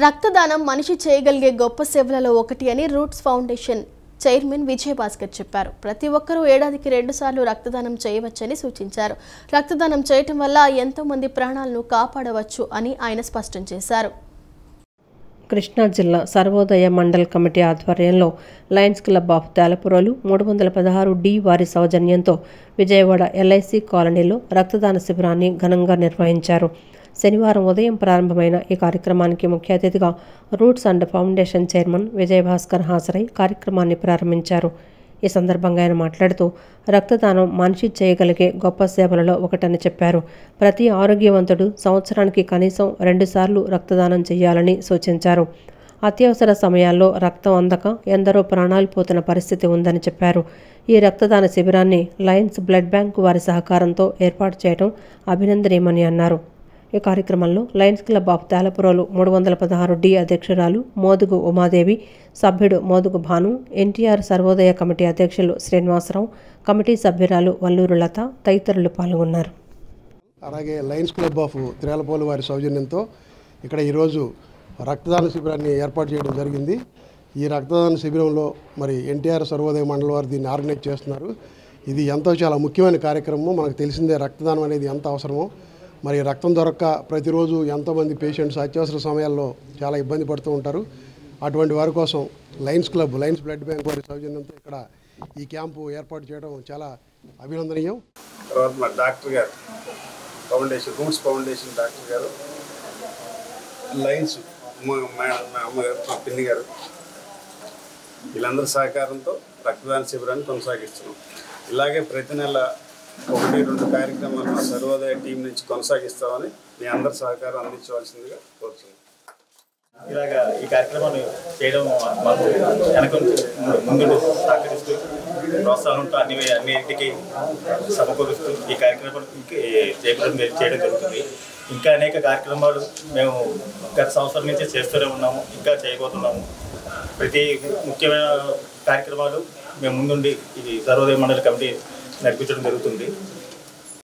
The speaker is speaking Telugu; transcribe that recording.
రక్తదానం మనిషి చేయగలిగే గొప్ప సేవలలో ఒకటి అని రూట్స్ ఫౌండేషన్ చైర్మన్ విజయభాస్కర్ చెప్పారు. ప్రతి ఒక్కరూ ఏడాదికి 2 సార్లు రక్తదానం చేయవచ్చని సూచించారు. రక్తదానం చేయటం వల్ల ఎంతో మంది ప్రాణాలను కాపాడవచ్చు అని ఆయన స్పష్టం చేశారు. కృష్ణా జిల్లా సర్వోదయ మండల్ కమిటీ ఆధ్వర్యంలో లయన్స్ క్లబ్ ఆఫ్ తేలపురోలు 316D వారి సౌజన్యంతో విజయవాడ LIC కాలనీలో రక్తదాన శిబిరాన్ని ఘనంగా నిర్వహించారు. శనివారం ఉదయం ప్రారంభమైన ఈ కార్యక్రమానికి ముఖ్య అతిథిగా roots and foundation chairman Vijayabhaskar హాజరై కార్యక్రమాన్ని ప్రారంభించారు. ఈ సందర్భంగా ఆయన మాట్లాడుతూ రక్తదానం మనిషి చేయగలిగే గొప్ప సేవలలో ఒకటని చెప్పారు. ప్రతి ఆరోగ్యవంతుడు సంవత్సరానికి కనీసం 2 సార్లు రక్తదానం చేయాలని సూచించారు. అత్యవసర సమయాల్లో రక్తం అందక ఎందరో ప్రాణాలు పోతున్న పరిస్థితి ఉందని చెప్పారు. ఈ రక్తదాన శిబిరాన్ని లయన్స్ బ్లడ్ బ్యాంక్ వారి సహకారంతో ఏర్పాటు చేయడం అభినందనీయమని అన్నారు. ఈ కార్యక్రమంలో లయన్స్ క్లబ్ ఆఫ్ తేలపురోలు 316D అధ్యక్షురాలు మోదుగు ఉమాదేవి, సభ్యుడు మోదుగు భాను, NTR సర్వోదయ కమిటీ అధ్యక్షులు శ్రీనివాసరావు, కమిటీ సభ్యురాలు వల్లూరు లత తదితరులు పాల్గొన్నారు. అలాగే లయన్స్ క్లబ్ ఆఫ్ తేలపురోలు వారి సౌజన్యంతో ఇక్కడ ఈరోజు రక్తదాన శిబిరాన్ని ఏర్పాటు చేయడం జరిగింది. ఈ రక్తదాన శిబిరంలో మరి NTR సర్వోదయ మండలి వారు దీన్ని ఆర్గనైజ్ చేస్తున్నారు. ఇది చాలా ముఖ్యమైన కార్యక్రమం. మనకు తెలిసిందే రక్తదానం అనేది ఎంత అవసరమో. మరి రక్తం దొరక్క ప్రతిరోజు ఎంతోమంది పేషెంట్స్ అత్యవసర సమయాల్లో చాలా ఇబ్బంది పడుతూ ఉంటారు. అటువంటి వారి కోసం లయన్స్ బ్లడ్ బ్యాంక్ వారి సౌజన్యంతో ఇక్కడ ఈ క్యాంపు ఏర్పాటు చేయడం చాలా అభినందనీయం. తర్వాత మా డాక్టర్ గారు రూట్స్ ఫౌండేషన్ డాక్టర్ గారు, లయన్స్ మా అమ్మగారు, మా పిన్ని గారు, వీళ్ళందరి సహకారంతో రక్తదాన శిబిరాన్ని కొనసాగిస్తున్నాం. ఇలాగే ప్రతి నెల 1-2 కార్యక్రమాలు మా సర్వోదయ టీం నుంచి కొనసాగిస్తామని మీ అందరి సహకారం అందించవలసిందిగా కోరుతున్నాం. ఇలాగా ఈ కార్యక్రమాన్ని చేయడం మాకు వెనక ముందు సహకరిస్తూ ప్రోత్సాహంతో అన్నిటికీ సమకూరుస్తూ ఈ కార్యక్రమాన్ని చేయడం జరుగుతుంది. ఇంకా అనేక కార్యక్రమాలు మేము గత సంవత్సరం నుంచి చేస్తూనే ఉన్నాము, ఇంకా చేయబోతున్నాము. ప్రతి ముఖ్యమైన కార్యక్రమాలు మేము ముందుండి ఇది సర్వోదయ మండలి కమిటీ నడిపించడం జరుగుతుంది.